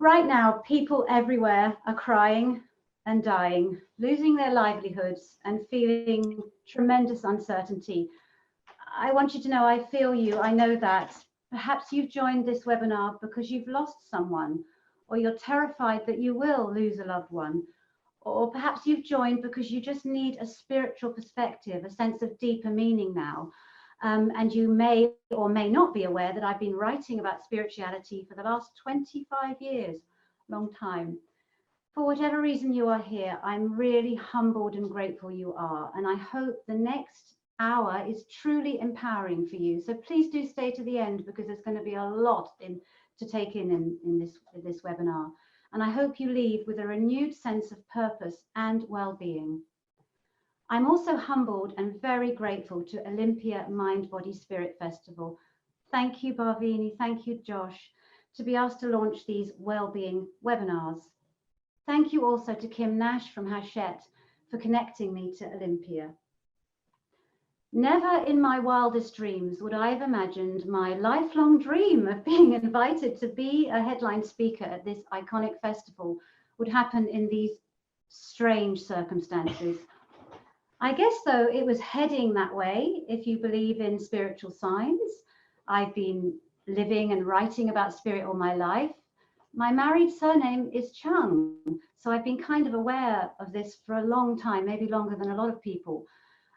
Right now, people everywhere are crying and dying, losing their livelihoods and feeling tremendous uncertainty. I want you to know I feel you. I know that. Perhaps you've joined this webinar because you've lost someone, or you're terrified that you will lose a loved one. Or perhaps you've joined because you just need a spiritual perspective, a sense of deeper meaning now. And you may or may not be aware that I've been writing about spirituality for the last 25 years, long time. For whatever reason you are here, I'm really humbled and grateful you are. And I hope the next hour is truly empowering for you. So please do stay to the end, because there's going to be a lot to take in this webinar. And I hope you leave with a renewed sense of purpose and well-being. I'm also humbled and very grateful to Olympia Mind Body Spirit Festival. Thank you, Barvini. Thank you, Josh, to be asked to launch these well-being webinars. Thank you also to Kim Nash from Hachette for connecting me to Olympia. Never in my wildest dreams would I have imagined my lifelong dream of being invited to be a headline speaker at this iconic festival would happen in these strange circumstances. I guess, though, it was heading that way if you believe in spiritual signs. I've been living and writing about spirit all my life. My married surname is Chung, so I've been kind of aware of this for a long time, maybe longer than a lot of people.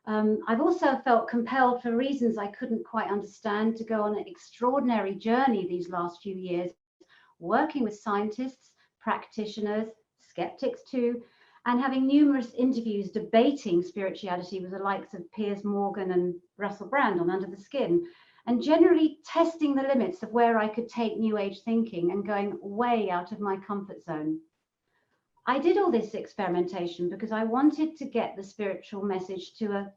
I've also felt compelled, for reasons I couldn't quite understand, to go on an extraordinary journey these last few years, working with scientists, practitioners, skeptics too, and having numerous interviews debating spirituality with the likes of Piers Morgan and Russell Brand on Under the Skin, and generally testing the limits of where I could take New Age thinking and going way out of my comfort zone. I did all this experimentation because I wanted to get the spiritual message to a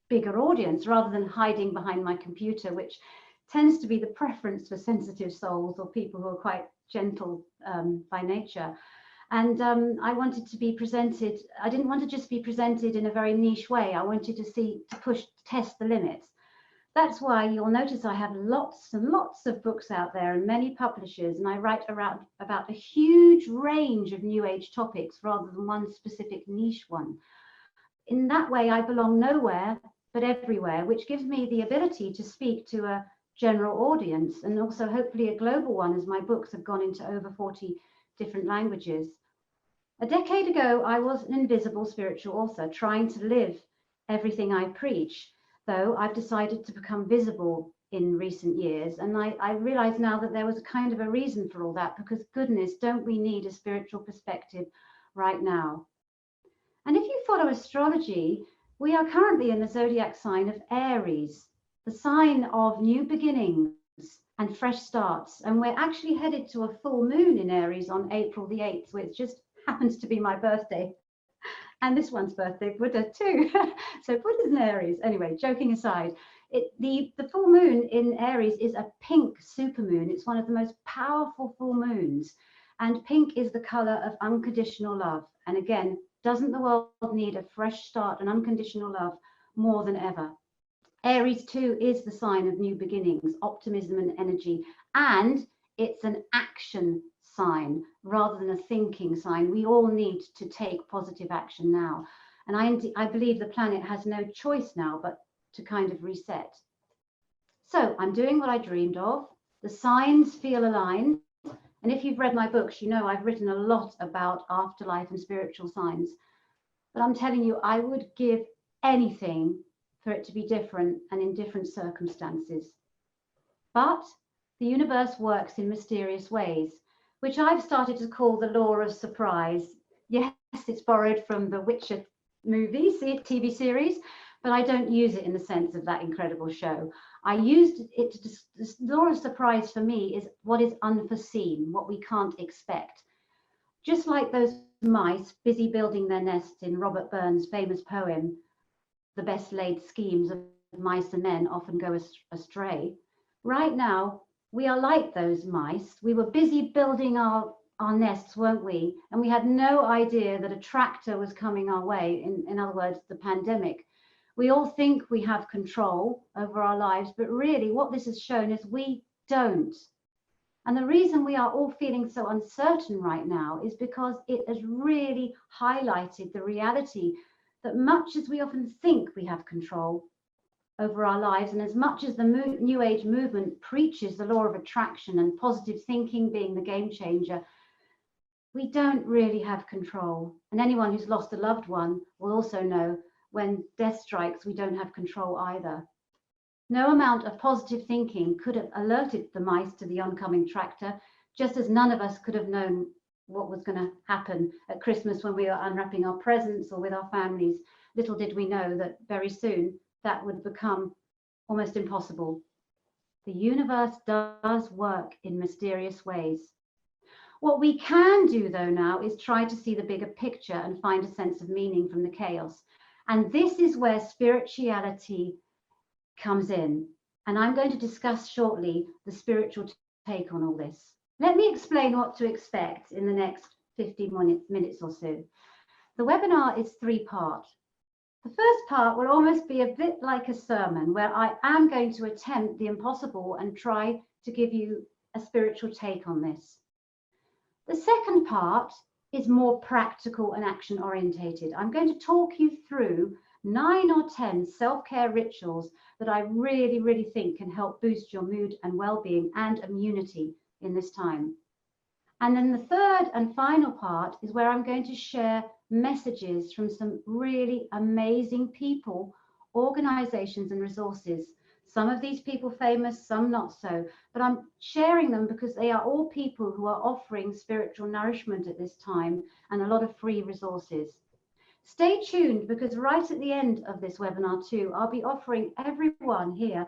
bigger audience rather than hiding behind my computer, which tends to be the preference for sensitive souls or people who are quite gentle by nature. And I wanted to be presented, I didn't want to just be presented in a very niche way. I wanted to test the limits. That's why you'll notice I have lots and lots of books out there and many publishers, and I write around about a huge range of New Age topics rather than one specific niche one. In that way, I belong nowhere but everywhere, which gives me the ability to speak to a general audience, and also hopefully a global one, as my books have gone into over 40 different languages. A decade ago, I was an invisible spiritual author trying to live everything I preach, though I've decided to become visible in recent years. And I realize now that there was a kind of a reason for all that, because goodness, don't we need a spiritual perspective right now? And if you follow astrology, we are currently in the zodiac sign of Aries, the sign of new beginnings and fresh starts. And we're actually headed to a full moon in Aries on April the 8th, which just happens to be my birthday. And this one's birthday, Buddha too. So Buddha's in Aries. Anyway, joking aside, the full moon in Aries is a pink supermoon. It's one of the most powerful full moons. And pink is the color of unconditional love. And again, doesn't the world need a fresh start and unconditional love more than ever? Aries too is the sign of new beginnings, optimism and energy. And it's an action sign rather than a thinking sign. We all need to take positive action now. And I believe the planet has no choice now but to kind of reset. So I'm doing what I dreamed of. The signs feel aligned. And if you've read my books, you know I've written a lot about afterlife and spiritual signs. But I'm telling you, I would give anything for it to be different and in different circumstances. But the universe works in mysterious ways, which I've started to call the law of surprise. Yes, it's borrowed from the Witcher movie, TV series, but I don't use it in the sense of that incredible show. I used it to, the law of surprise for me is what is unforeseen, what we can't expect. Just like those mice busy building their nests in Robert Burns' famous poem, "The best laid schemes of mice and men often go astray." Right now, we are like those mice. We were busy building our nests, weren't we? And we had no idea that a tractor was coming our way, in other words, the pandemic. We all think we have control over our lives, but really what this has shown is we don't. And the reason we are all feeling so uncertain right now is because it has really highlighted the reality that much as we often think we have control over our lives, and as much as the New Age movement preaches the law of attraction and positive thinking being the game changer, we don't really have control. And anyone who's lost a loved one will also know when death strikes, we don't have control either. No amount of positive thinking could have alerted the mice to the oncoming tractor, just as none of us could have known what was going to happen at Christmas when we were unwrapping our presents or with our families. Little did we know that very soon that would become almost impossible. The universe does work in mysterious ways. What we can do, though, now is try to see the bigger picture and find a sense of meaning from the chaos. And this is where spirituality comes in. And I'm going to discuss shortly the spiritual take on all this. Let me explain what to expect in the next 15 minutes or so. The webinar is three-part. The first part will almost be a bit like a sermon where I am going to attempt the impossible and try to give you a spiritual take on this. The second part is more practical and action orientated. I'm going to talk you through 9 or 10 self-care rituals that I really think can help boost your mood and well-being and immunity in this time. And then the third and final part is where I'm going to share messages from some really amazing people, organizations and resources. Some of these people famous, some not so, but I'm sharing them because they are all people who are offering spiritual nourishment at this time and a lot of free resources. Stay tuned because right at the end of this webinar too, I'll be offering everyone here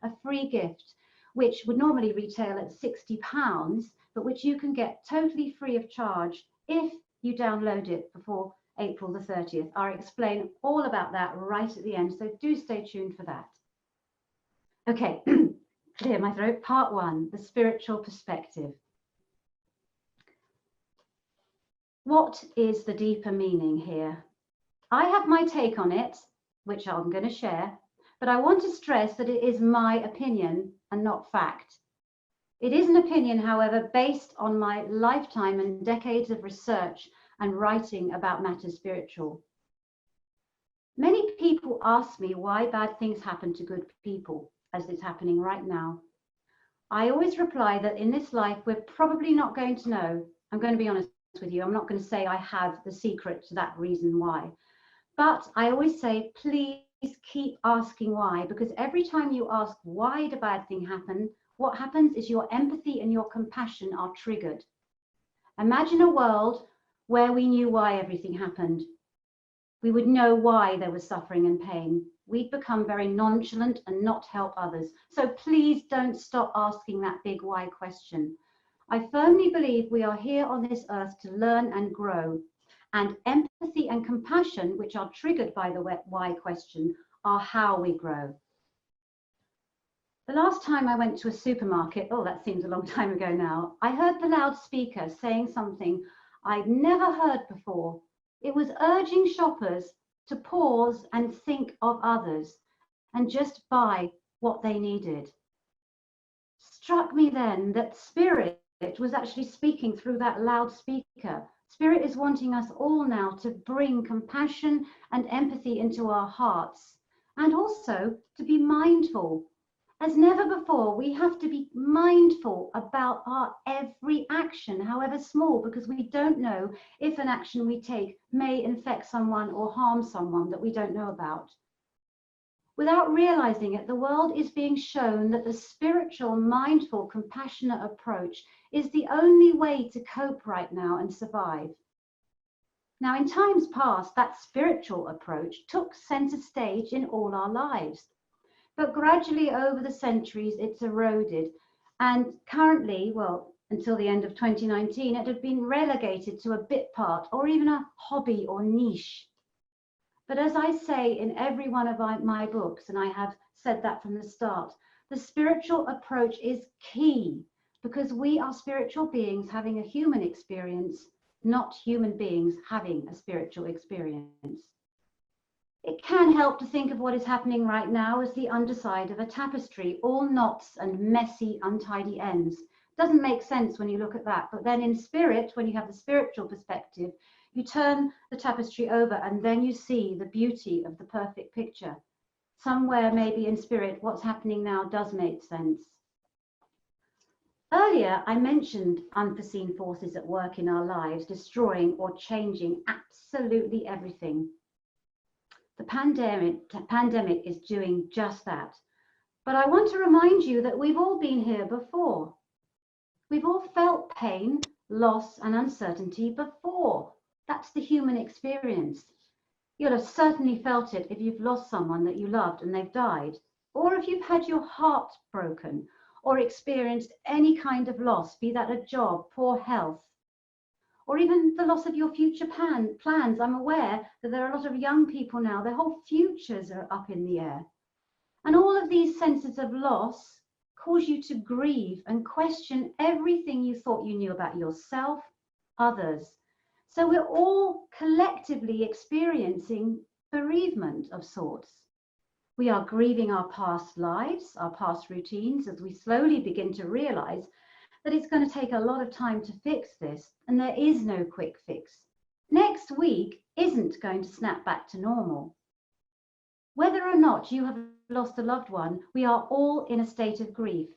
a free gift, which would normally retail at £60, but which you can get totally free of charge if you download it before April the 30th. I'll explain all about that right at the end, so do stay tuned for that. Okay, clear my throat. Part 1, the spiritual perspective. What is the deeper meaning here? I have my take on it, which I'm going to share, but I want to stress that it is my opinion and not fact. It is an opinion, however, based on my lifetime and decades of research and writing about matters spiritual. Many people ask me why bad things happen to good people, as it's happening right now. I always reply that in this life, we're probably not going to know. I'm going to be honest with you. I'm not going to say I have the secret to that reason why. But I always say, please keep asking why, because every time you ask why did a bad thing happen, what happens is your empathy and your compassion are triggered. Imagine a world where we knew why everything happened. We would know why there was suffering and pain. We'd become very nonchalant and not help others. So please don't stop asking that big why question. I firmly believe we are here on this earth to learn and grow. And empathy and compassion, which are triggered by the why question, are how we grow. The last time I went to a supermarket, oh, that seems a long time ago now, I heard the loudspeaker saying something I'd never heard before. It was urging shoppers to pause and think of others and just buy what they needed. Struck me then that Spirit was actually speaking through that loudspeaker. Spirit is wanting us all now to bring compassion and empathy into our hearts and also to be mindful. As never before, we have to be mindful about our every action, however small, because we don't know if an action we take may infect someone or harm someone that we don't know about. Without realizing it, the world is being shown that the spiritual, mindful, compassionate approach is the only way to cope right now and survive. Now, in times past, that spiritual approach took center stage in all our lives. But gradually over the centuries, it's eroded. And currently, well, until the end of 2019, it had been relegated to a bit part or even a hobby or niche. But as I say in every one of my books, and I have said that from the start, the spiritual approach is key because we are spiritual beings having a human experience, not human beings having a spiritual experience. It can help to think of what is happening right now as the underside of a tapestry, all knots and messy, untidy ends. Doesn't make sense when you look at that. But then in spirit, when you have the spiritual perspective, you turn the tapestry over and then you see the beauty of the perfect picture. Somewhere maybe in spirit, what's happening now does make sense. Earlier, I mentioned unforeseen forces at work in our lives, destroying or changing absolutely everything. The pandemic is doing just that. But I want to remind you that we've all been here before. We've all felt pain, loss, and uncertainty before. That's the human experience. You'll have certainly felt it if you've lost someone that you loved and they've died, or if you've had your heart broken, or experienced any kind of loss, be that a job, poor health, or even the loss of your future plans. I'm aware that there are a lot of young people now, their whole futures are up in the air. And all of these senses of loss cause you to grieve and question everything you thought you knew about yourself, others. So we're all collectively experiencing bereavement of sorts. We are grieving our past lives, our past routines, as we slowly begin to realize that it's going to take a lot of time to fix this, and there is no quick fix. Next week isn't going to snap back to normal. Whether or not you have lost a loved one, we are all in a state of grief.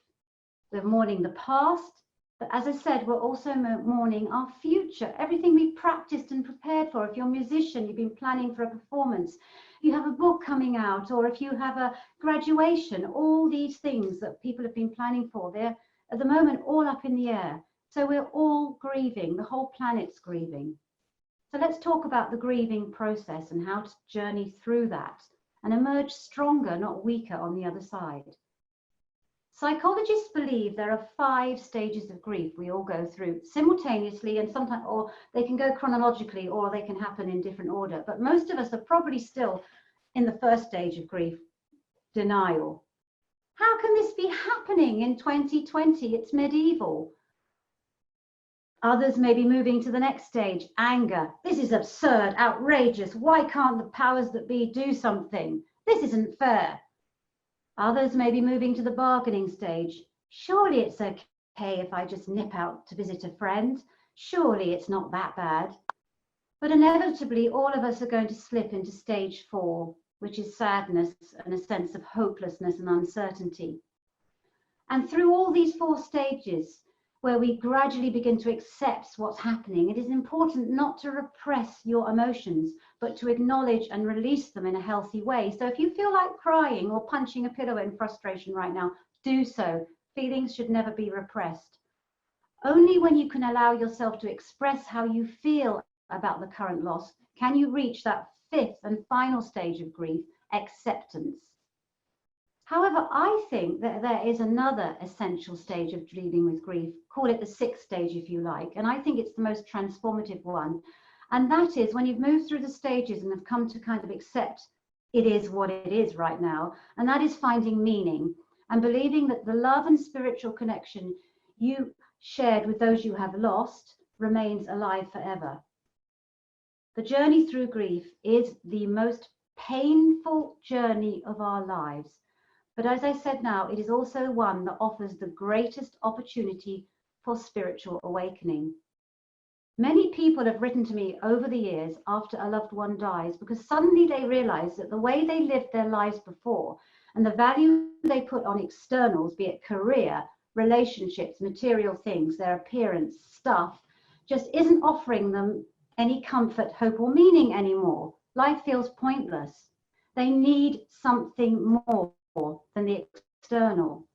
We're mourning the past, but as I said, we're also mourning our future, everything we've practiced and prepared for. If you're a musician, you've been planning for a performance, you have a book coming out, or if you have a graduation, all these things that people have been planning for, they're at the moment all up in the air. So we're all grieving, the whole planet's grieving. So let's talk about the grieving process and how to journey through that and emerge stronger, not weaker, on the other side. Psychologists believe there are 5 stages of grief we all go through simultaneously, and sometimes, or they can go chronologically, or they can happen in different order. But most of us are probably still in the first stage of grief, denial. How can this be happening in 2020? It's medieval. Others may be moving to the next stage, anger. This is absurd, outrageous. Why can't the powers that be do something? This isn't fair. Others may be moving to the bargaining stage. Surely it's okay if I just nip out to visit a friend. Surely it's not that bad. But inevitably, all of us are going to slip into stage 4, which is sadness and a sense of hopelessness and uncertainty. And through all these 4 stages, where we gradually begin to accept what's happening, it is important not to repress your emotions, but to acknowledge and release them in a healthy way. So if you feel like crying or punching a pillow in frustration right now, do so. Feelings should never be repressed. Only when you can allow yourself to express how you feel about the current loss can you reach that 5th and final stage of grief, acceptance. However, I think that there is another essential stage of dealing with grief. Call it the 6th stage if you like, and I think it's the most transformative one. And that is when you've moved through the stages and have come to kind of accept it is what it is right now, and that is finding meaning and believing that the love and spiritual connection you shared with those you have lost remains alive forever. The journey through grief is the most painful journey of our lives. But as I said now, it is also one that offers the greatest opportunity for spiritual awakening. Many people have written to me over the years after a loved one dies because suddenly they realize that the way they lived their lives before and the value they put on externals, be it career, relationships, material things, their appearance, stuff, just isn't offering them any comfort, hope, or meaning anymore. Life feels pointless. They need something more than the external.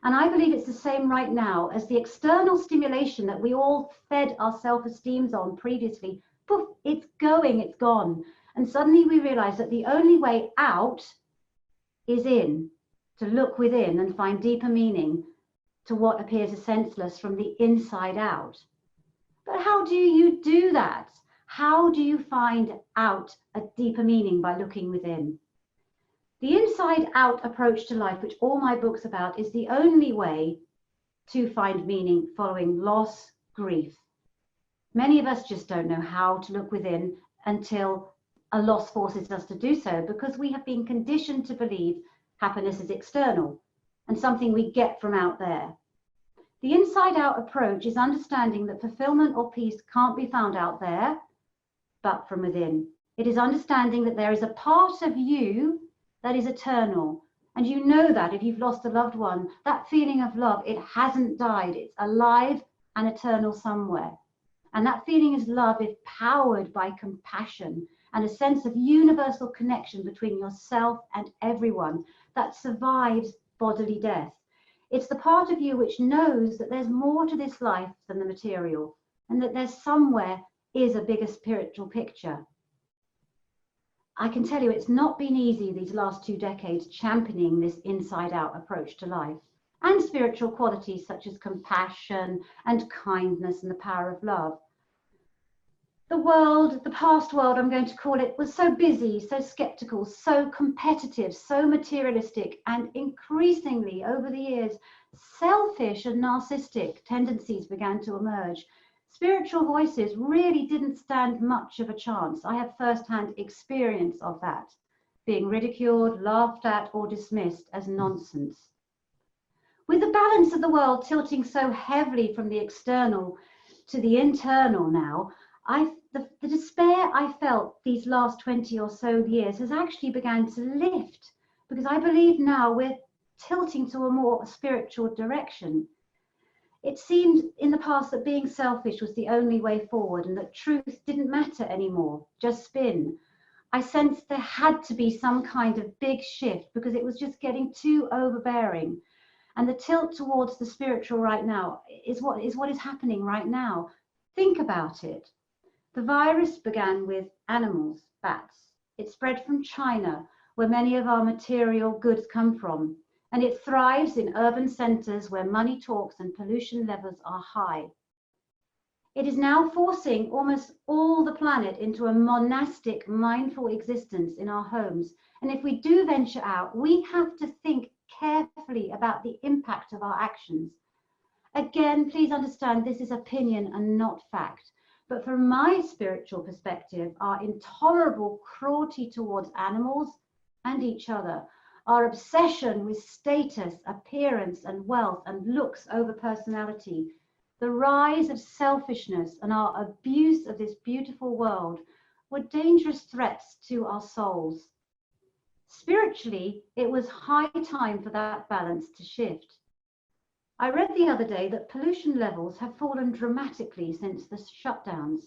And I believe it's the same right now as the external stimulation that we all fed our self-esteems on previously. Poof, it's going, it's gone. And suddenly we realize that the only way out is in, to look within and find deeper meaning to what appears as senseless from the inside out. But how do you do that? How do you find out a deeper meaning by looking within? The inside-out approach to life, which all my books are about, is the only way to find meaning following loss, grief. Many of us just don't know how to look within until a loss forces us to do so, because we have been conditioned to believe happiness is external and something we get from out there. The inside-out approach is understanding that fulfillment or peace can't be found out there, but from within. It is understanding that there is a part of you that is eternal. And you know that if you've lost a loved one, that feeling of love, it hasn't died. It's alive and eternal somewhere. And that feeling is love is powered by compassion and a sense of universal connection between yourself and everyone that survives bodily death. It's the part of you which knows that there's more to this life than the material, and that there's somewhere is a bigger spiritual picture. I can tell you it's not been easy these last 2 decades championing this inside-out approach to life and spiritual qualities such as compassion and kindness and the power of love. The world, the past world, I'm going to call it, was so busy, so skeptical, so competitive, so materialistic, and increasingly over the years, selfish and narcissistic tendencies began to emerge. Spiritual voices really didn't stand much of a chance. I have first-hand experience of that, being ridiculed, laughed at, or dismissed as nonsense. With the balance of the world tilting so heavily from the external to the internal now, the despair I felt these last 20 or so years has actually begun to lift, because I believe now we're tilting to a more spiritual direction. It seemed in the past that being selfish was the only way forward and that truth didn't matter anymore, just spin. I sensed there had to be some kind of big shift because it was just getting too overbearing. And the tilt towards the spiritual right now is what is happening right now. Think about it. The virus began with animals, bats. It spread from China, where many of our material goods come from. And it thrives in urban centers where money talks and pollution levels are high. It is now forcing almost all the planet into a monastic, mindful existence in our homes. And if we do venture out, we have to think carefully about the impact of our actions. Again, please understand this is opinion and not fact. But from my spiritual perspective, our intolerable cruelty towards animals and each other, our obsession with status, appearance, and wealth and looks over personality, the rise of selfishness and our abuse of this beautiful world were dangerous threats to our souls. Spiritually, it was high time for that balance to shift. I read the other day that pollution levels have fallen dramatically since the shutdowns.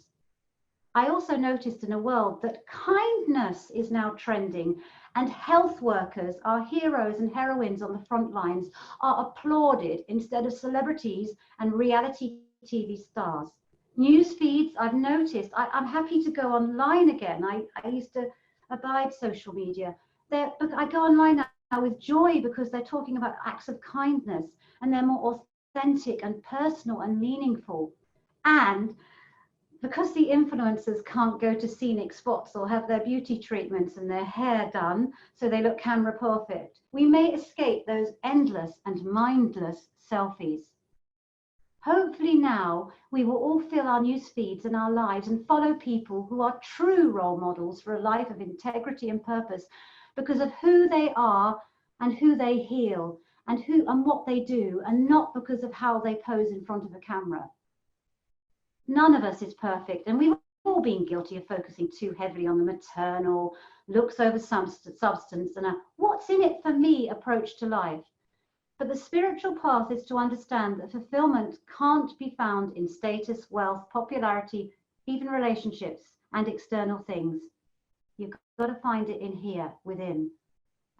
I also noticed in a world that kindness is now trending, and health workers, our heroes and heroines on the front lines, are applauded instead of celebrities and reality TV stars. News feeds, I've noticed, I'm happy to go online again. I used to abide social media. But I go online now with joy because they're talking about acts of kindness and they're more authentic and personal and meaningful. And because the influencers can't go to scenic spots or have their beauty treatments and their hair done so they look camera perfect, we may escape those endless and mindless selfies. Hopefully now we will all fill our news feeds and our lives and follow people who are true role models for a life of integrity and purpose because of who they are and who they heal and what they do, and not because of how they pose in front of a camera. None of us is perfect, and we've all been guilty of focusing too heavily on the maternal, looks over substance, and a what's in it for me approach to life. But the spiritual path is to understand that fulfillment can't be found in status, wealth, popularity, even relationships and external things. You've got to find it in here, within.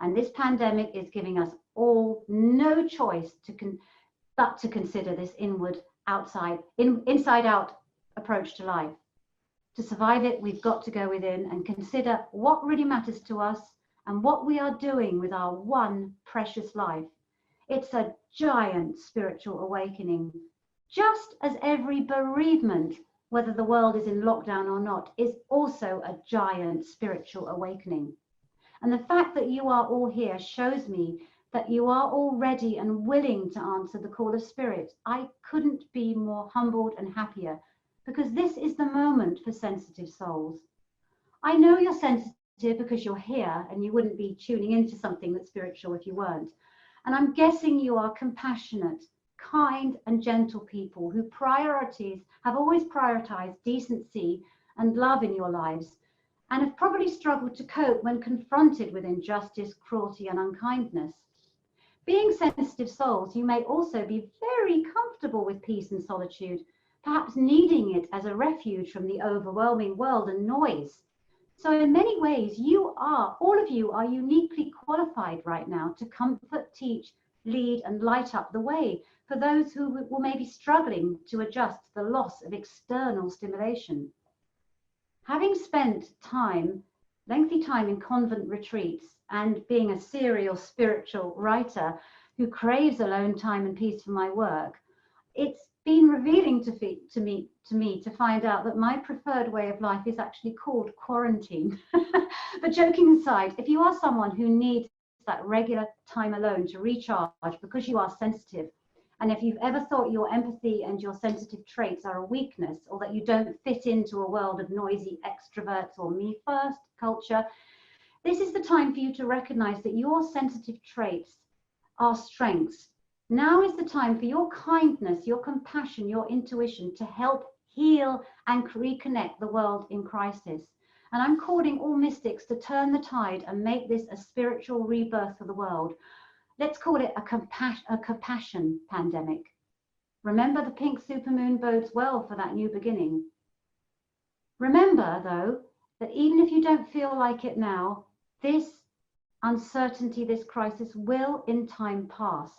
And this pandemic is giving us all no choice but to consider this inside out approach to life. To survive it, we've got to go within and consider what really matters to us and what we are doing with our one precious life. It's a giant spiritual awakening, just as every bereavement, whether the world is in lockdown or not, is also a giant spiritual awakening. And the fact that you are all here shows me that you are all ready and willing to answer the call of spirit. I couldn't be more humbled and happier, because this is the moment for sensitive souls. I know you're sensitive because you're here and you wouldn't be tuning into something that's spiritual if you weren't. And I'm guessing you are compassionate, kind and gentle people who have always prioritized decency and love in your lives, and have probably struggled to cope when confronted with injustice, cruelty, and unkindness. Being sensitive souls, you may also be very comfortable with peace and solitude, perhaps needing it as a refuge from the overwhelming world and noise. So in many ways, all of you are uniquely qualified right now to comfort, teach, lead, and light up the way for those who will maybe struggling to adjust to the loss of external stimulation. Having spent lengthy time in convent retreats, and being a serial spiritual writer who craves alone time and peace for my work, it's been revealing to me to find out that my preferred way of life is actually called quarantine. But joking aside, if you are someone who needs that regular time alone to recharge because you are sensitive, and if you've ever thought your empathy and your sensitive traits are a weakness, or that you don't fit into a world of noisy extroverts or me first culture, this is the time for you to recognize that your sensitive traits are strengths. Now is the time for your kindness, your compassion, your intuition to help heal and reconnect the world in crisis. And I'm calling all mystics to turn the tide and make this a spiritual rebirth for the world. Let's call it a compassion pandemic. Remember, the pink supermoon bodes well for that new beginning. Remember, though, that even if you don't feel like it now, this uncertainty, this crisis will in time pass.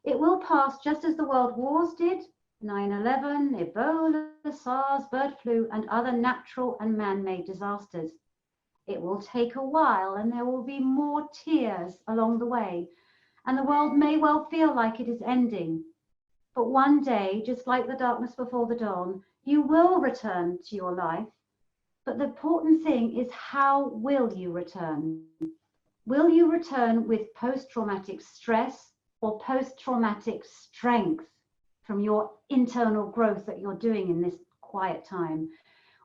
It will pass just as the world wars did, 9/11, Ebola, SARS, bird flu, and other natural and man-made disasters. It will take a while, and there will be more tears along the way, and the world may well feel like it is ending. But one day, just like the darkness before the dawn, you will return to your life. But the important thing is, how will you return? Will you return with post-traumatic stress or post-traumatic strength from your internal growth that you're doing in this quiet time?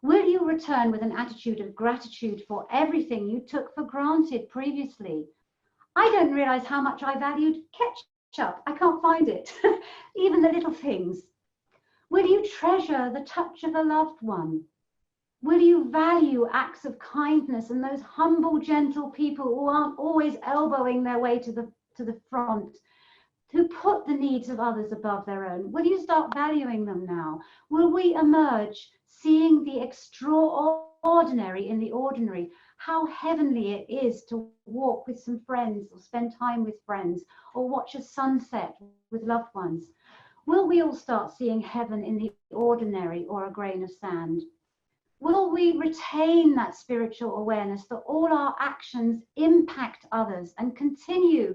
Will you return with an attitude of gratitude for everything you took for granted previously? I don't realize how much I valued ketchup. I can't find it. Even the little things. Will you treasure the touch of a loved one? Will you value acts of kindness and those humble, gentle people who aren't always elbowing their way to the front, who put the needs of others above their own? Will you start valuing them now? Will we emerge seeing the extraordinary in the ordinary? How heavenly it is to walk with some friends, or spend time with friends, or watch a sunset with loved ones. Will we all start seeing heaven in the ordinary or a grain of sand? Will we retain that spiritual awareness that all our actions impact others, and continue,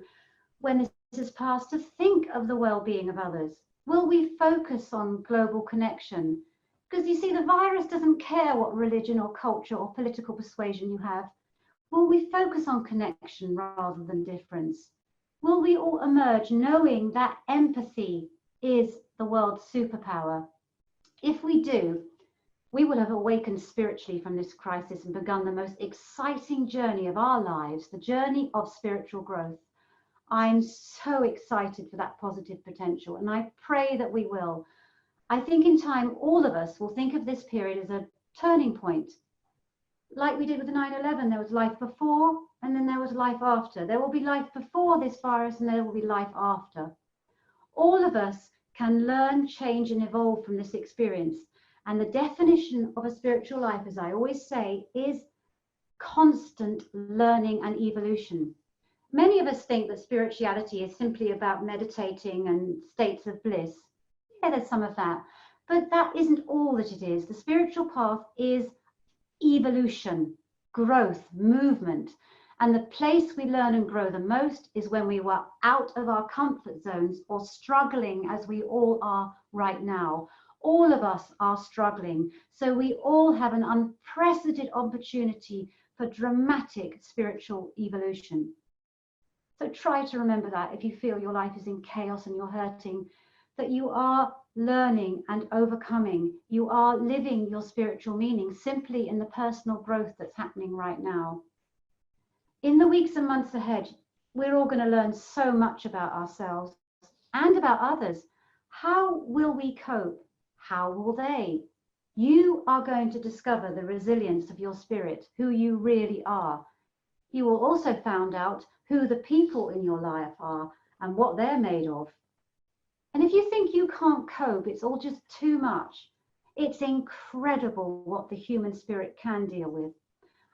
when this has passed, to think of the well-being of others? Will we focus on global connection? Because you see, the virus doesn't care what religion or culture or political persuasion you have. Will we focus on connection rather than difference? Will we all emerge knowing that empathy is the world's superpower? If we do, we will have awakened spiritually from this crisis and begun the most exciting journey of our lives, the journey of spiritual growth. I'm so excited for that positive potential, and I pray that we will. I think in time, all of us will think of this period as a turning point. Like we did with 9/11, there was life before, and then there was life after. There will be life before this virus, and there will be life after. All of us can learn, change, and evolve from this experience. And the definition of a spiritual life, as I always say, is constant learning and evolution. Many of us think that spirituality is simply about meditating and states of bliss. Yeah, there's some of that, but that isn't all that it is. The spiritual path is evolution, growth, movement. And the place we learn and grow the most is when we were out of our comfort zones, or struggling, as we all are right now. All of us are struggling. So we all have an unprecedented opportunity for dramatic spiritual evolution. So try to remember that if you feel your life is in chaos and you're hurting, that you are learning and overcoming. You are living your spiritual meaning simply in the personal growth that's happening right now. In the weeks and months ahead, we're all going to learn so much about ourselves and about others. How will we cope? How will they? You are going to discover the resilience of your spirit, who you really are. You will also find out who the people in your life are and what they're made of. And if you think you can't cope, it's all just too much. It's incredible what the human spirit can deal with.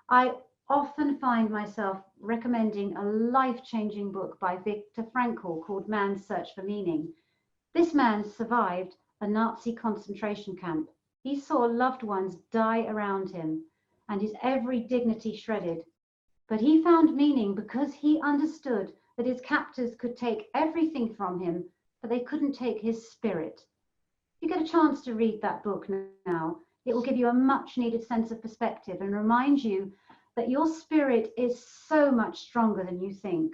I often find myself recommending a life-changing book by Viktor Frankl called Man's Search for Meaning. This man survived a Nazi concentration camp. He saw loved ones die around him and his every dignity shredded. But he found meaning because he understood that his captors could take everything from him, but they couldn't take his spirit. If you get a chance to read that book now, it will give you a much needed sense of perspective and remind you that your spirit is so much stronger than you think.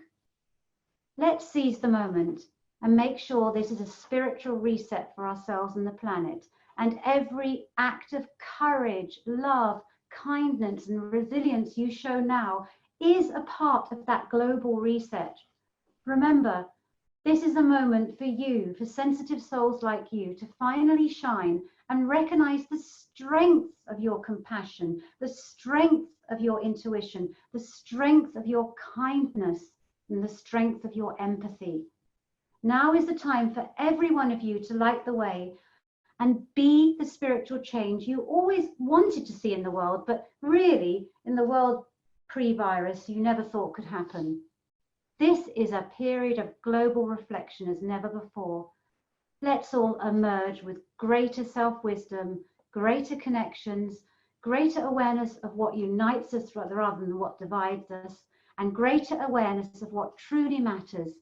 Let's seize the moment and make sure this is a spiritual reset for ourselves and the planet. And every act of courage, love, kindness, and resilience you show now is a part of that global reset. Remember, this is a moment for you, for sensitive souls like you, to finally shine and recognize the strength of your compassion, the strength of your intuition, the strength of your kindness, and the strength of your empathy. Now is the time for every one of you to light the way and be the spiritual change you always wanted to see in the world, but really in the world pre-virus you never thought could happen. This is a period of global reflection as never before. Let's all emerge with greater self-wisdom, greater connections, greater awareness of what unites us rather than what divides us, and greater awareness of what truly matters,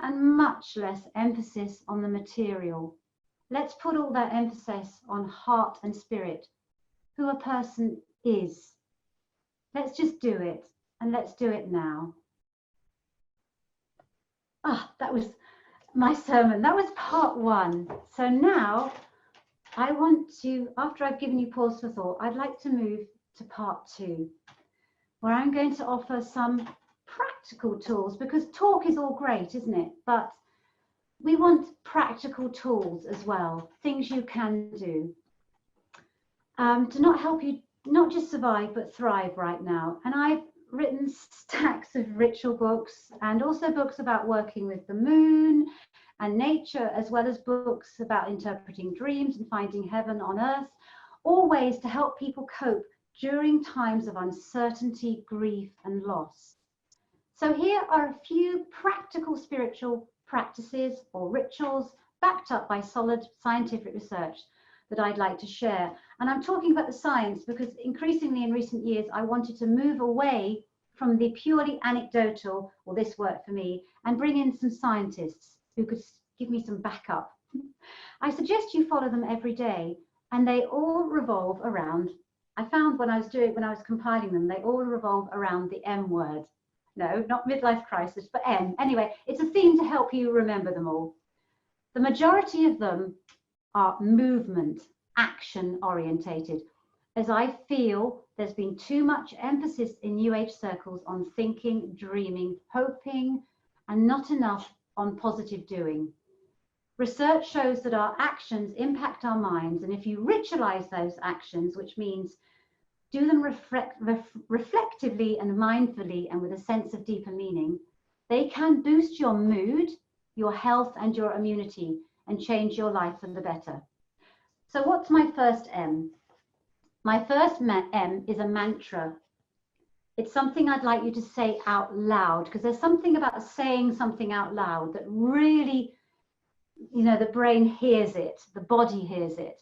and much less emphasis on the material. Let's put all that emphasis on heart and spirit, who a person is. Let's just do it, and let's do it now. That was my sermon. That was part one. So now I want to, after I've given you pause for thought, I'd like to move to part two, where I'm going to offer some practical tools, because talk is all great, isn't it? But we want practical tools as well, things you can do to not help you not just survive but thrive right now. And I've written stacks of ritual books and also books about working with the moon and nature, as well as books about interpreting dreams and finding heaven on earth, all ways to help people cope during times of uncertainty, grief and loss. So here are a few practical spiritual practices or rituals backed up by solid scientific research that I'd like to share. And I'm talking about the science because increasingly in recent years, I wanted to move away from the purely anecdotal, well, this worked for me, and bring in some scientists who could give me some backup. I suggest you follow them every day, and they all revolve around, I found when I was compiling them, they all revolve around the M word. No, not midlife crisis, but M. Anyway, it's a theme to help you remember them all. The majority of them are movement, action orientated, as I feel there's been too much emphasis in New Age circles on thinking, dreaming, hoping, and not enough on positive doing. Research shows that our actions impact our minds, and if you ritualize those actions, which means do them reflectively and mindfully and with a sense of deeper meaning, they can boost your mood, your health, and your immunity, and change your life for the better. So what's my first M? My first M is a mantra. It's something I'd like you to say out loud, because there's something about saying something out loud that really, you know, the brain hears it, the body hears it.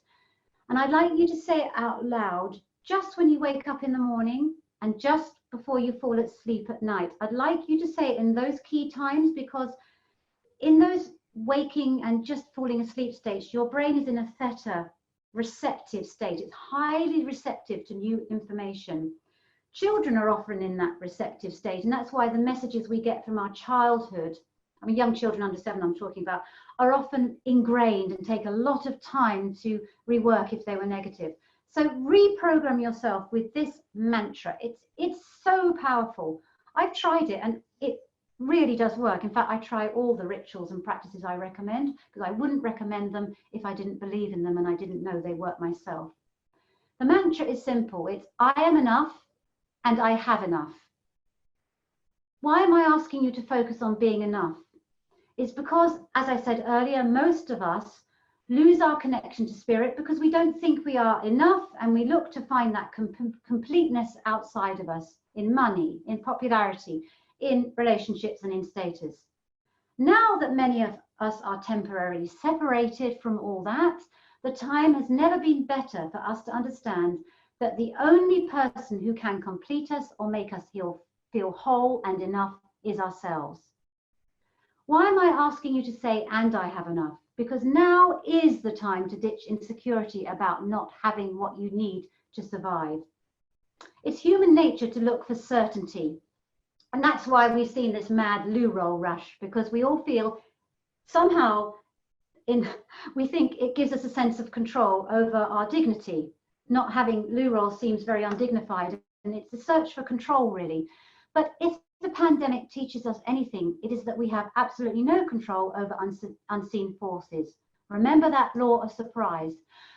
And I'd like you to say it out loud just when you wake up in the morning and just before you fall asleep at night. I'd like you to say it in those key times, because in those waking and just falling asleep states, your brain is in a theta receptive state. It's highly receptive to new information. Children are often in that receptive state, and that's why the messages we get from our childhood, I mean young children under 7 I'm talking about, are often ingrained and take a lot of time to rework if they were negative. So reprogram yourself with this mantra. It's so powerful. I've tried it and it really does work. In fact, I try all the rituals and practices I recommend, because I wouldn't recommend them if I didn't believe in them and I didn't know they work myself. The mantra is simple. It's I am enough and I have enough. Why am I asking you to focus on being enough? It's because, as I said earlier, most of us lose our connection to spirit because we don't think we are enough, and we look to find that completeness outside of us, in money, in popularity, in relationships, and in status. Now that many of us are temporarily separated from all that, the time has never been better for us to understand that the only person who can complete us or make us feel whole and enough is ourselves. Why am I asking you to say, and I have enough? Because now is the time to ditch insecurity about not having what you need to survive. It's human nature to look for certainty. And that's why we've seen this mad loo roll rush, because we all feel somehow we think it gives us a sense of control over our dignity. Not having loo roll seems very undignified, and it's a search for control, really. But if the pandemic teaches us anything, it is that we have absolutely no control over unseen forces. Remember that law of surprise.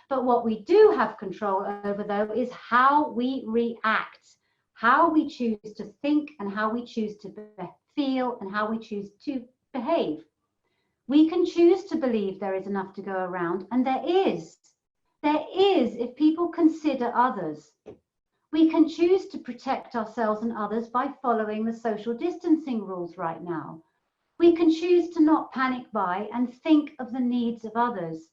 But what we do have control over, though, is how we react, how we choose to think, and how we choose to feel, and how we choose to behave. We can choose to believe there is enough to go around, and there is. There is, if people consider others. We can choose to protect ourselves and others by following the social distancing rules right now. We can choose to not panic buy and think of the needs of others.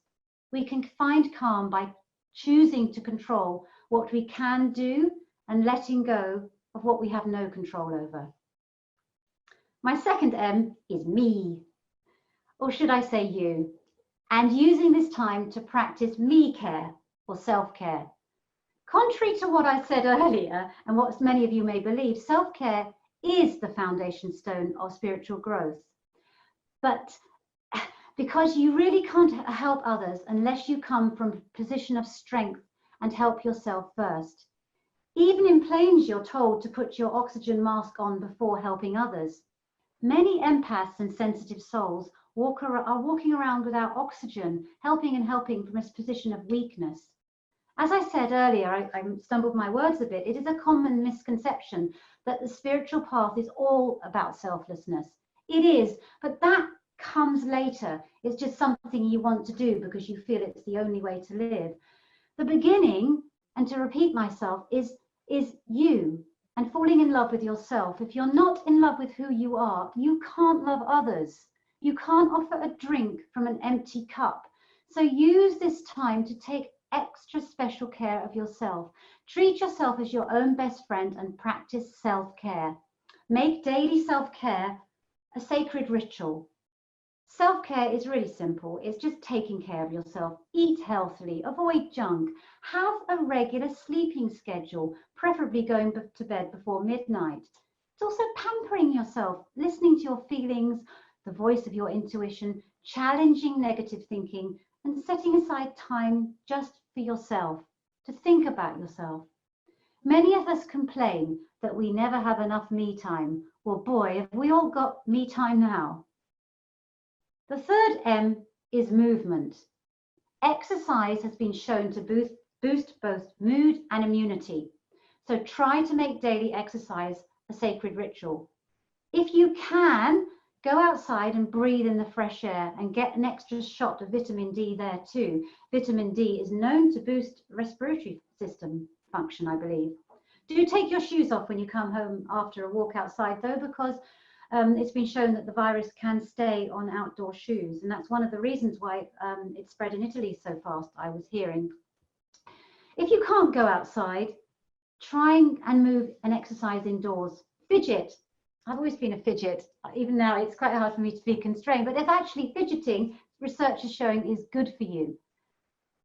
We can find calm by choosing to control what we can do and letting go of what we have no control over. My second M is me, or should I say you, and using this time to practice me care or self-care. Contrary to what I said earlier, and what many of you may believe, self-care is the foundation stone of spiritual growth. But because you really can't help others unless you come from a position of strength and help yourself first. Even in planes, you're told to put your oxygen mask on before helping others. Many empaths and sensitive souls are walking around without oxygen, helping from a position of weakness. As I said earlier, I stumbled my words a bit. It is a common misconception that the spiritual path is all about selflessness. It is, but that comes later. It's just something you want to do because you feel it's the only way to live. The beginning, and to repeat myself, is you and falling in love with yourself. If you're not in love with who you are, you can't love others. You can't offer a drink from an empty cup. So use this time to take extra special care of yourself. Treat yourself as your own best friend and practice self-care. Make daily self-care a sacred ritual. Self-care is really simple. It's just taking care of yourself. Eat healthily, avoid junk, have a regular sleeping schedule, preferably going to bed before midnight. It's also pampering yourself, listening to your feelings, the voice of your intuition, challenging negative thinking, and setting aside time just for yourself, to think about yourself. Many of us complain that we never have enough me time. Well, boy, have we all got me time now. The third M is movement. Exercise has been shown to boost both mood and immunity. So try to make daily exercise a sacred ritual. If you can, go outside and breathe in the fresh air and get an extra shot of vitamin D there too. Vitamin D is known to boost respiratory system function, I believe. Do take your shoes off when you come home after a walk outside though, because it's been shown that the virus can stay on outdoor shoes. And that's one of the reasons why it spread in Italy so fast, I was hearing. If you can't go outside, try and move and exercise indoors. Fidget. I've always been a fidget. Even now, it's quite hard for me to be constrained. But if actually fidgeting, research is showing, is good for you.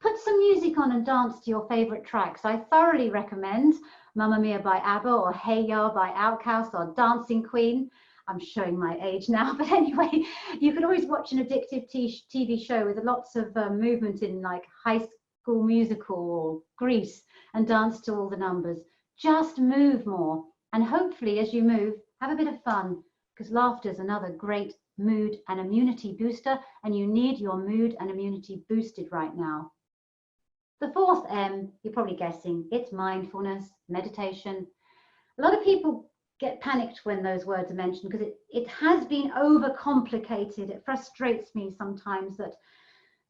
Put some music on and dance to your favorite tracks. I thoroughly recommend Mamma Mia by ABBA or Hey Ya by Outkast or Dancing Queen. I'm showing my age now, but anyway, you can always watch an addictive TV show with lots of movement in, like High School Musical or Grease, and dance to all the numbers. Just move more, and hopefully as you move, have a bit of fun. because laughter is another great mood and immunity booster, and you need your mood and immunity boosted right now. The fourth M, you're probably guessing, it's mindfulness, meditation. A lot of people get panicked when those words are mentioned because it has been overcomplicated. It frustrates me sometimes that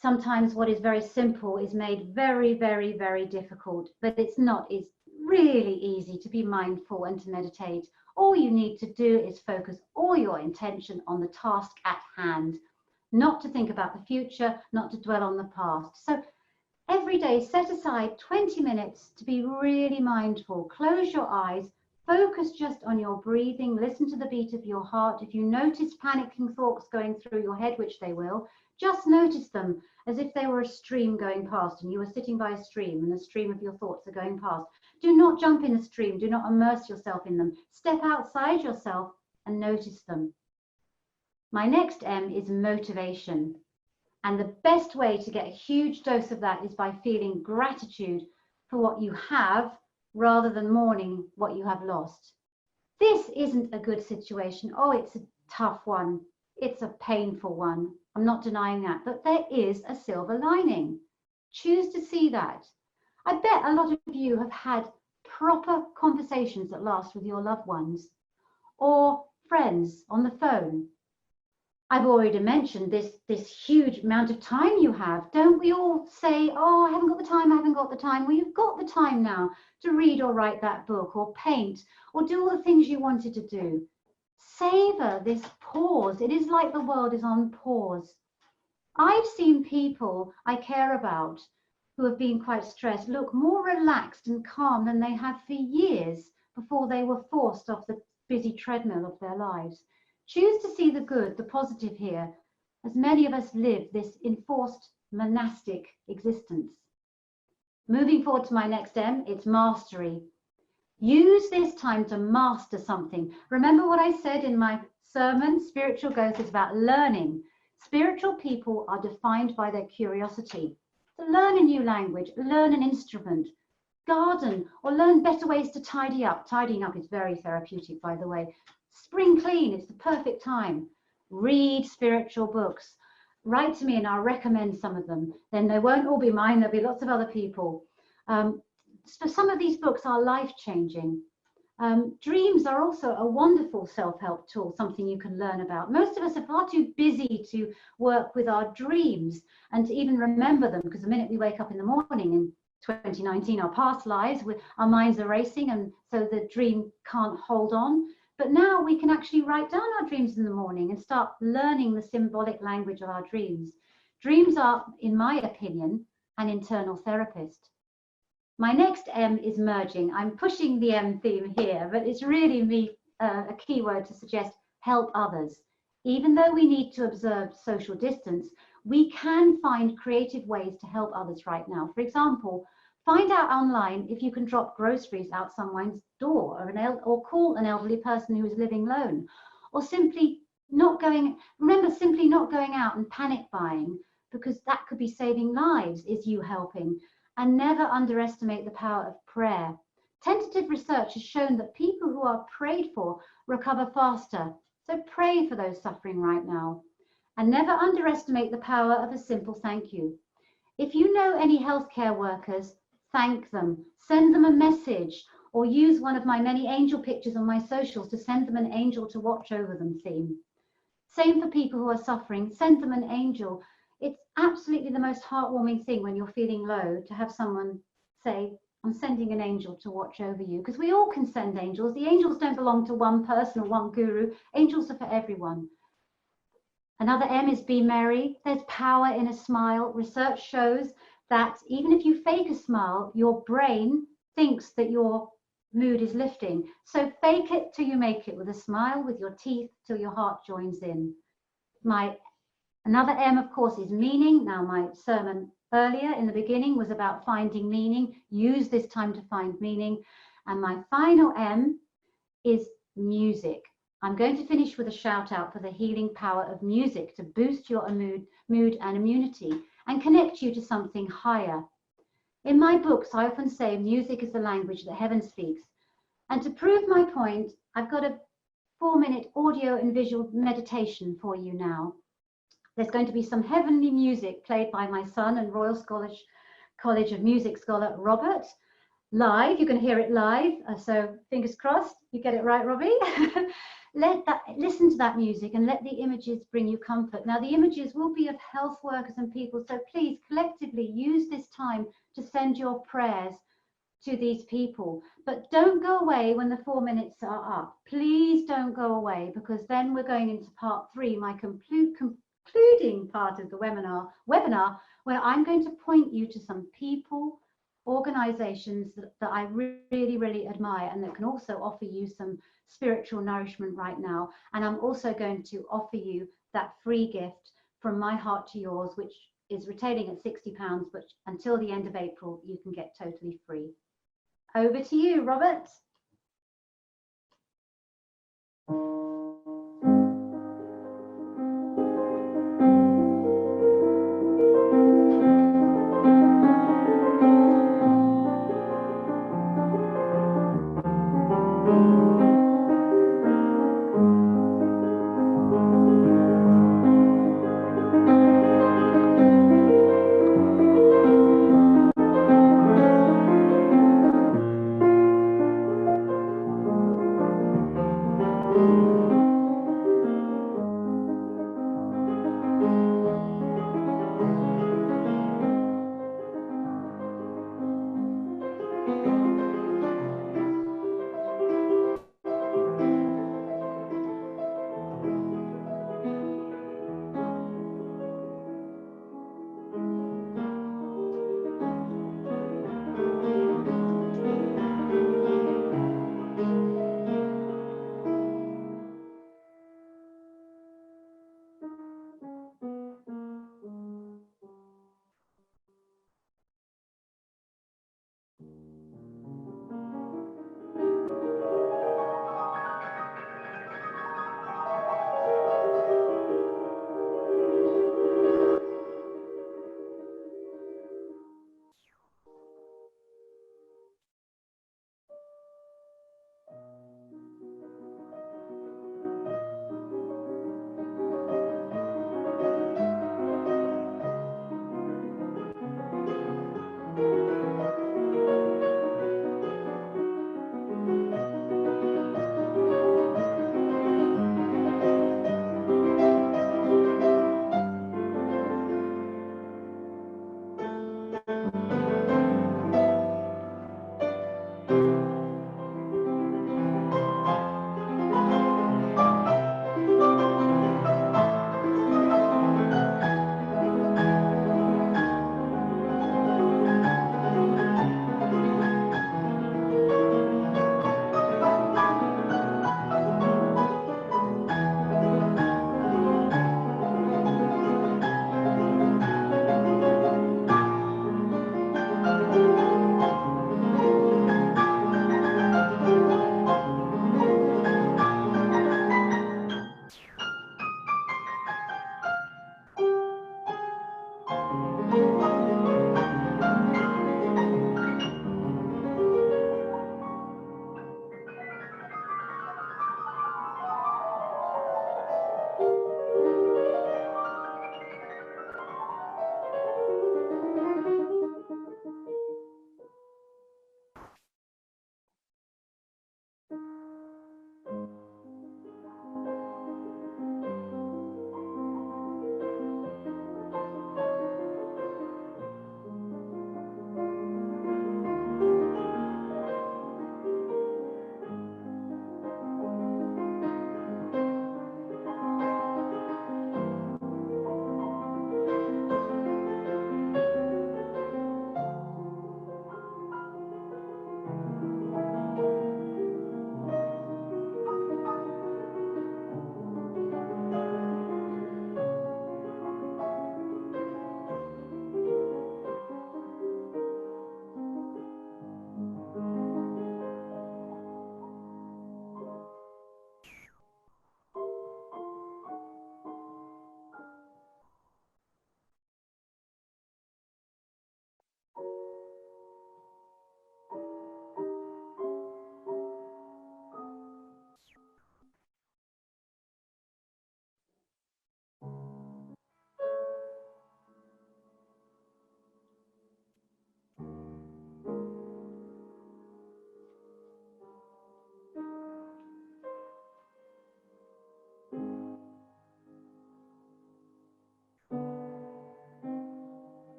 sometimes what is very simple is made very, very, very difficult, but it's not. It's really easy to be mindful and to meditate. All you need to do is focus all your intention on the task at hand, not to think about the future, not to dwell on the past. So every day, set aside 20 minutes to be really mindful. Close your eyes, focus just on your breathing, listen to the beat of your heart. If you notice panicking thoughts going through your head, which they will, just notice them as if they were a stream going past and you were sitting by a stream and the stream of your thoughts are going past. Do not jump in the stream, do not immerse yourself in them. Step outside yourself and notice them. My next M is motivation. And the best way to get a huge dose of that is by feeling gratitude for what you have rather than mourning what you have lost. This isn't a good situation. Oh, it's a tough one. It's a painful one. I'm not denying that, but there is a silver lining. Choose to see that. I bet a lot of you have had proper conversations at last with your loved ones or friends on the phone. I've already mentioned this huge amount of time you have. Don't we all say, oh, I haven't got the time, I haven't got the time. Well, you've got the time now to read or write that book or paint or do all the things you wanted to do. Savor this pause. It is like the world is on pause. I've seen people I care about who have been quite stressed look more relaxed and calm than they have for years before they were forced off the busy treadmill of their lives. Choose to see the good, the positive here, as many of us live this enforced monastic existence. Moving forward to my next M, it's mastery. Use this time to master something. Remember what I said in my sermon, spiritual growth is about learning. Spiritual people are defined by their curiosity. So learn a new language, learn an instrument, garden, or learn better ways to tidy up. Tidying up is very therapeutic, by the way. Spring clean, it's the perfect time. Read spiritual books. Write to me and I'll recommend some of them. Then they won't all be mine, there'll be lots of other people. So some of these books are life-changing. Dreams are also a wonderful self-help tool, something you can learn about. Most of us are far too busy to work with our dreams and to even remember them, because the minute we wake up in the morning in 2019, our past lives, our minds are racing, and so the dream can't hold on. But now we can actually write down our dreams in the morning and start learning the symbolic language of our dreams. Dreams are, in my opinion, an internal therapist. My next M is merging. I'm pushing the M theme here, but it's really a key word to suggest help others. Even though we need to observe social distance, we can find creative ways to help others right now. For example, find out online if you can drop groceries out someone's door or call an elderly person who is living alone, or simply not going out and panic buying, because that could be saving lives, is you helping. And never underestimate the power of prayer. Tentative research has shown that people who are prayed for recover faster. So pray for those suffering right now. And never underestimate the power of a simple thank you. If you know any healthcare workers, thank them. Send them a message, or use one of my many angel pictures on my socials to send them an angel to watch over them theme. Same for people who are suffering. Send them an angel. It's absolutely the most heartwarming thing when you're feeling low to have someone say, I'm sending an angel to watch over you, because we all can send angels. The angels don't belong to one person or one guru. Angels are for everyone. Another M is be merry. There's power in a smile. Research shows that even if you fake a smile, your brain thinks that your mood is lifting. So fake it till you make it, with a smile, with your teeth, till your heart joins in. Another M, of course, is meaning. Now, my sermon earlier in the beginning was about finding meaning. Use this time to find meaning. And my final M is music. I'm going to finish with a shout out for the healing power of music to boost your mood and immunity and connect you to something higher. In my books, I often say music is the language that heaven speaks. And to prove my point, I've got a 4-minute audio and visual meditation for you now. There's going to be some heavenly music played by my son and Royal Scottish College of Music scholar Robert, live. You can hear it live, so fingers crossed you get it right, Robbie. Listen to that music and let the images bring you comfort. Now, the images will be of health workers and people, so please collectively use this time to send your prayers to these people. But don't go away when the 4 minutes are up. Please don't go away, because then we're going into part 3, my concluding part of the webinar, where I'm going to point you to some people, organizations that I really admire and that can also offer you some spiritual nourishment right now. And I'm also going to offer you that free gift from my heart to yours, which is retailing at £60, but until the end of April you can get totally free. Over to you, Robert.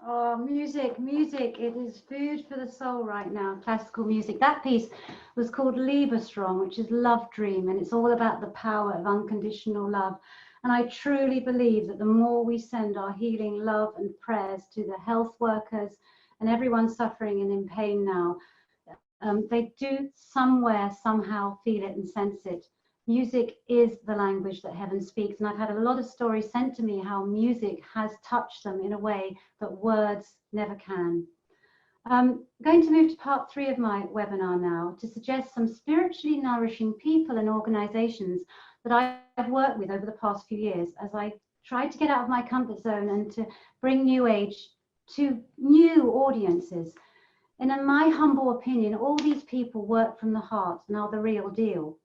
Oh, music, music. It is food for the soul right now. Classical music. That piece was called Liebesraum, which is Love Dream, and it's all about the power of unconditional love. And I truly believe that the more we send our healing love and prayers to the health workers and everyone suffering and in pain now, they do somewhere, somehow feel it and sense it. Music is the language that heaven speaks. And I've had a lot of stories sent to me how music has touched them in a way that words never can. I'm going to move to part 3 of my webinar now to suggest some spiritually nourishing people and organizations that I've worked with over the past few years as I tried to get out of my comfort zone and to bring New Age to new audiences. And in my humble opinion, all these people work from the heart and are the real deal.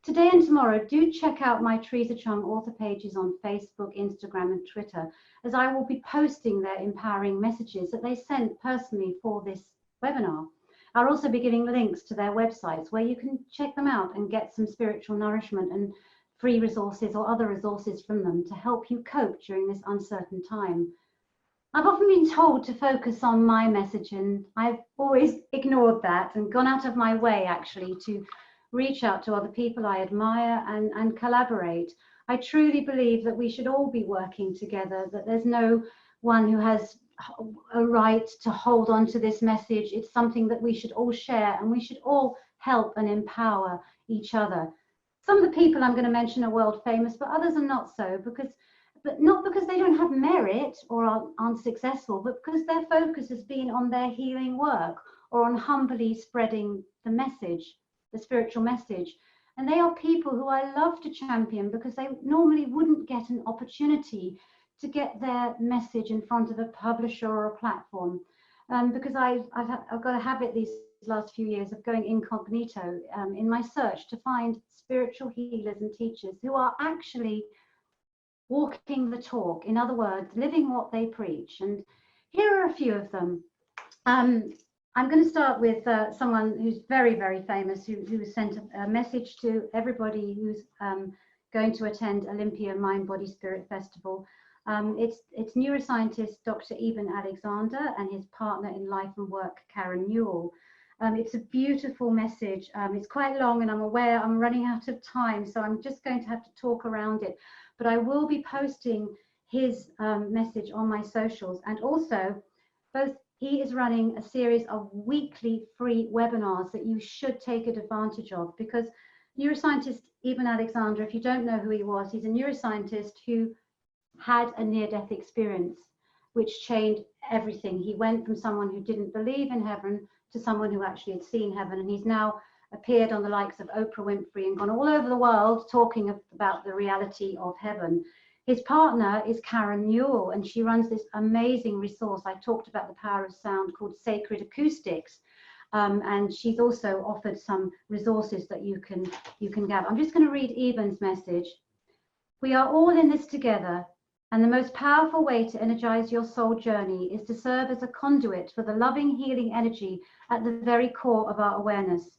Today and tomorrow, do check out my Teresa Chung author pages on Facebook, Instagram, and Twitter, as I will be posting their empowering messages that they sent personally for this webinar. I'll also be giving links to their websites where you can check them out and get some spiritual nourishment and free resources or other resources from them to help you cope during this uncertain time. I've often been told to focus on my message, and I've always ignored that and gone out of my way actually to reach out to other people I admire and collaborate. I truly believe that we should all be working together, that there's no one who has a right to hold on to this message. It's something that we should all share, and we should all help and empower each other. Some of the people I'm going to mention are world famous, but others are not so, but not because they don't have merit or aren't successful, but because their focus has been on their healing work or on humbly spreading the message, the spiritual message. And they are people who I love to champion because they normally wouldn't get an opportunity to get their message in front of a publisher or a platform. Because I've got a habit these last few years of going incognito in my search to find spiritual healers and teachers who are actually walking the talk, in other words, living what they preach. And here are a few of them. I'm going to start with someone who's very, very famous, who sent a message to everybody who's going to attend Olympia Mind, Body, Spirit Festival. It's neuroscientist Dr. Eben Alexander and his partner in life and work, Karen Newell. It's a beautiful message. It's quite long, and I'm aware I'm running out of time, so I'm just going to have to talk around it. But I will be posting his message on my socials, and also he is running a series of weekly free webinars that you should take advantage of, because neuroscientist Eben Alexander, if you don't know who he was, he's a neuroscientist who had a near-death experience which changed everything. He went from someone who didn't believe in heaven to someone who actually had seen heaven, and he's now appeared on the likes of Oprah Winfrey and gone all over the world talking about the reality of heaven. His partner is Karen Newell, and she runs this amazing resource. I talked about the power of sound called Sacred Acoustics, and she's also offered some resources that you can gather. I'm just going to read Eben's message. We are all in this together, and the most powerful way to energize your soul journey is to serve as a conduit for the loving, healing energy at the very core of our awareness.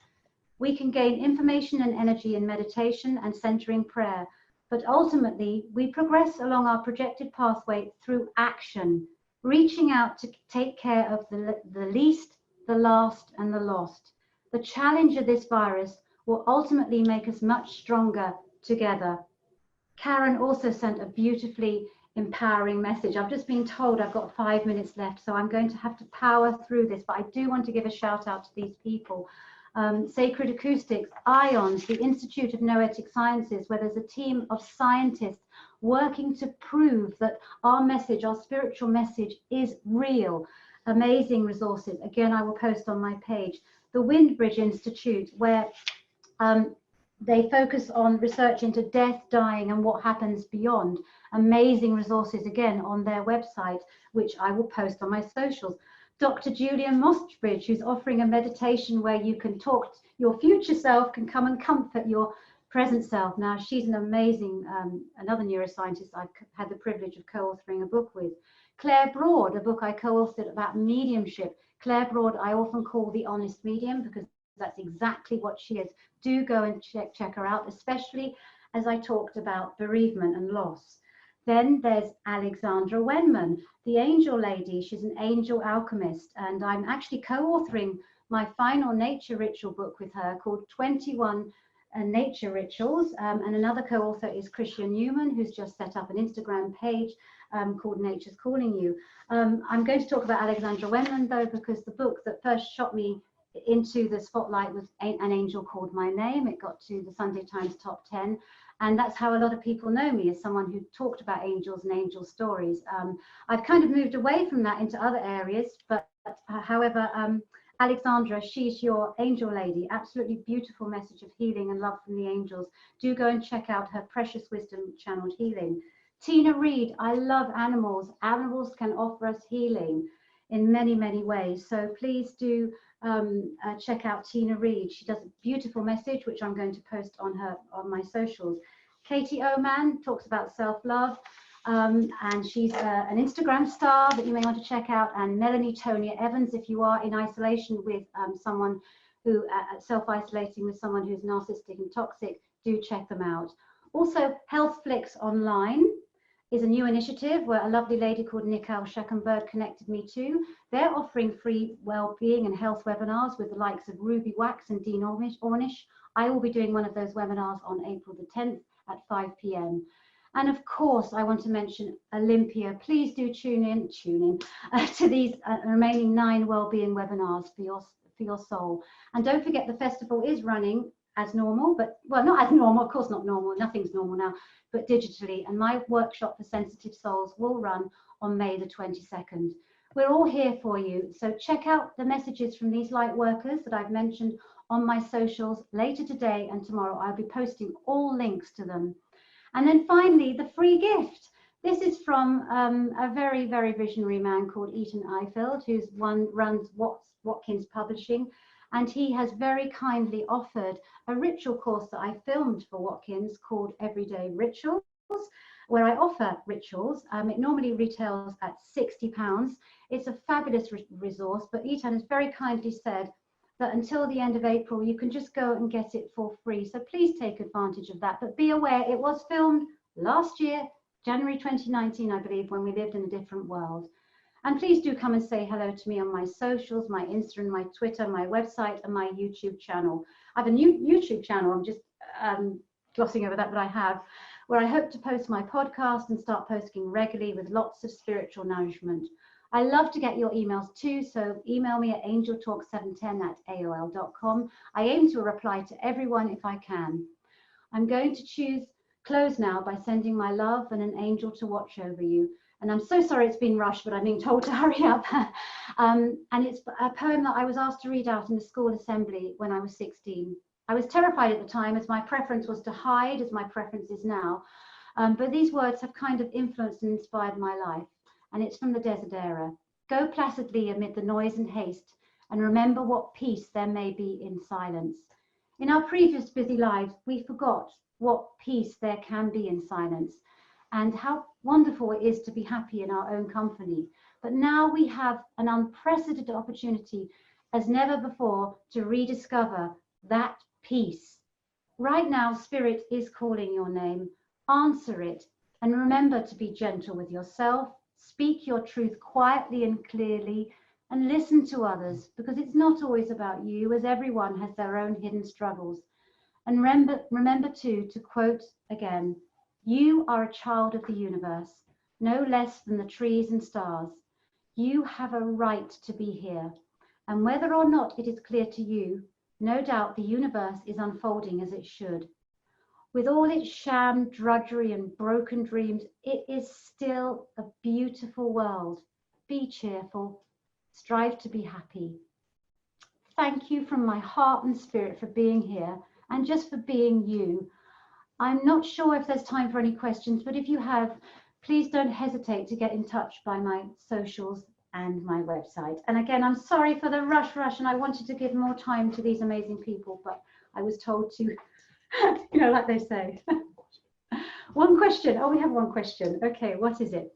We can gain information and energy in meditation and centering prayer, but ultimately we progress along our projected pathway through action, reaching out to take care of the least, the last, and the lost. The challenge of this virus will ultimately make us much stronger together. Karen also sent a beautifully empowering message. I've just been told I've got 5 minutes left, so I'm going to have to power through this, but I do want to give a shout out to these people. Sacred Acoustics, IONS, the Institute of Noetic Sciences, where there's a team of scientists working to prove that our message, our spiritual message, is real. Amazing resources. Again, I will post on my page. The Windbridge Institute, where they focus on research into death, dying, and what happens beyond. Amazing resources, again, on their website, which I will post on my socials. Dr. Julia Mostridge, who's offering a meditation where you can talk, your future self can come and comfort your present self. Now, she's an amazing, another neuroscientist I've had the privilege of co-authoring a book with. Claire Broad, a book I co-authored about mediumship. Claire Broad, I often call the honest medium, because that's exactly what she is. Do go and check her out, especially as I talked about bereavement and loss. Then there's Alexandra Wenman, the angel lady. She's an angel alchemist, and I'm actually co-authoring my final nature ritual book with her called 21 Nature Rituals. And another co-author is Christian Newman, who's just set up an Instagram page called Nature's Calling You. I'm going to talk about Alexandra Wenman, though, because the book that first shot me into the spotlight was An Angel Called My Name. It got to the Sunday Times top 10. And that's how a lot of people know me, as someone who talked about angels and angel stories. I've kind of moved away from that into other areas, but however, Alexandra, she's your angel lady. Absolutely beautiful message of healing and love from the angels. Do go and check out her Precious Wisdom Channeled Healing. Tina Reid, I love animals. Animals can offer us healing in many, many ways. So please do check out Tina Reid. She does a beautiful message, which I'm going to post on my socials. Katie Oman talks about self-love, and she's an Instagram star that you may want to check out. And Melanie Tonia Evans, if you are in isolation with someone who self-isolating with someone who's narcissistic and toxic, do check them out. Also, HealthFlix Online is a new initiative where a lovely lady called Nicole Scheckenberg connected me to. They're offering free well-being and health webinars with the likes of Ruby Wax and Dean Ornish. I will be doing one of those webinars on April the 10th at 5 p.m. And of course, I want to mention Olympia. Please do tune in to these remaining 9 well-being webinars for your soul. And don't forget, the festival is running as normal, but well, not as normal, of course not normal, nothing's normal now, but digitally. And my workshop for sensitive souls will run on May the 22nd. We're all here for you, so check out the messages from these light workers that I've mentioned on my socials later today and tomorrow. I'll be posting all links to them. And then finally, the free gift. This is from a very, very visionary man called Eaton Eiffeld, who runs Watkins Publishing. And he has very kindly offered a ritual course that I filmed for Watkins called Everyday Rituals, where I offer rituals. It normally retails at £60. It's a fabulous resource, but Eaton has very kindly said that until the end of April, you can just go and get it for free. So please take advantage of that. But be aware, it was filmed last year, January 2019, I believe, when we lived in a different world. And please do come and say hello to me on my socials, my Instagram, my Twitter, my website, and my YouTube channel. I have a new YouTube channel, I'm just glossing over that, but I have, where I hope to post my podcast and start posting regularly with lots of spiritual nourishment. I love to get your emails too, so email me at angeltalk710@aol.com. I aim to reply to everyone if I can. I'm going to close now by sending my love and an angel to watch over you. And I'm so sorry it's been rushed, but I'm being told to hurry up. And it's a poem that I was asked to read out in the school assembly when I was 16. I was terrified at the time, as my preference was to hide, as my preference is now. But these words have kind of influenced and inspired my life. And it's from the Desidera. Go placidly amid the noise and haste, and remember what peace there may be in silence. In our previous busy lives, we forgot what peace there can be in silence, and how wonderful it is to be happy in our own company. But now we have an unprecedented opportunity as never before to rediscover that peace. Right now, Spirit is calling your name. Answer it, and remember to be gentle with yourself. Speak your truth quietly and clearly, and listen to others, because it's not always about you, as everyone has their own hidden struggles. And remember too, to quote again, you are a child of the universe, no less than the trees and stars. You have a right to be here. And whether or not it is clear to you, no doubt the universe is unfolding as it should. With all its sham, drudgery, and broken dreams, it is still a beautiful world. Be cheerful. Strive to be happy. Thank you from my heart and spirit for being here and just for being you. I'm not sure if there's time for any questions, but if you have, please don't hesitate to get in touch by my socials and my website. And again, I'm sorry for the rush, and I wanted to give more time to these amazing people, but I was told to, you know, like they say. One question. Oh, we have one question. Okay, what is it?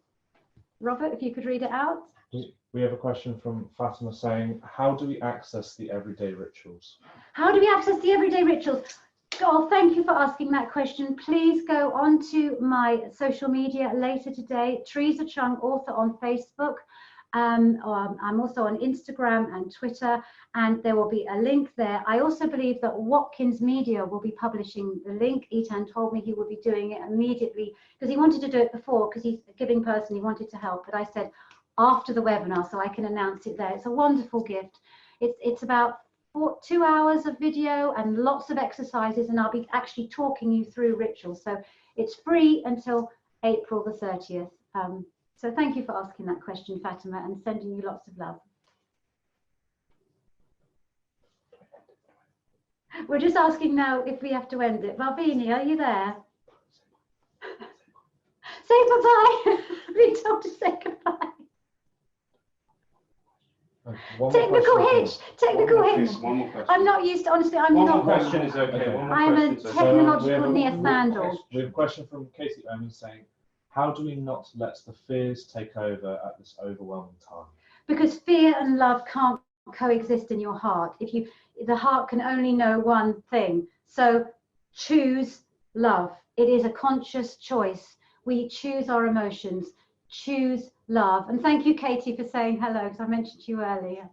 Robert, if you could read it out. We have a question from Fatima saying, how do we access the everyday rituals? How do we access the everyday rituals? Oh, thank you for asking that question. Please go onto my social media later today. Teresa Chung, author on Facebook. I'm also on Instagram and Twitter, and there will be a link there. I also believe that Watkins Media will be publishing the link. Etan told me he would be doing it immediately because he wanted to do it before because he's a giving person, he wanted to help. But I said after the webinar so I can announce it there. It's a wonderful gift. It's about 2 hours of video and lots of exercises, and I'll be actually talking you through rituals. So it's free until April the 30th. So thank you for asking that question, Fatima, and sending you lots of love. We're just asking now if we have to end it. Valvini, are you there? Say bye-bye. I've been told to say goodbye. Technical hitch. Technical hitch. I'm not used to, honestly, I'm not. One more question is okay. I'm a technological near-thandle. We have a question from Katie Oman saying, how do we not let the fears take over at this overwhelming time? Because fear and love can't coexist in your heart. The heart can only know one thing. So choose love. It is a conscious choice. We choose our emotions. Choose love. And thank you, Katie, for saying hello, because I mentioned you earlier.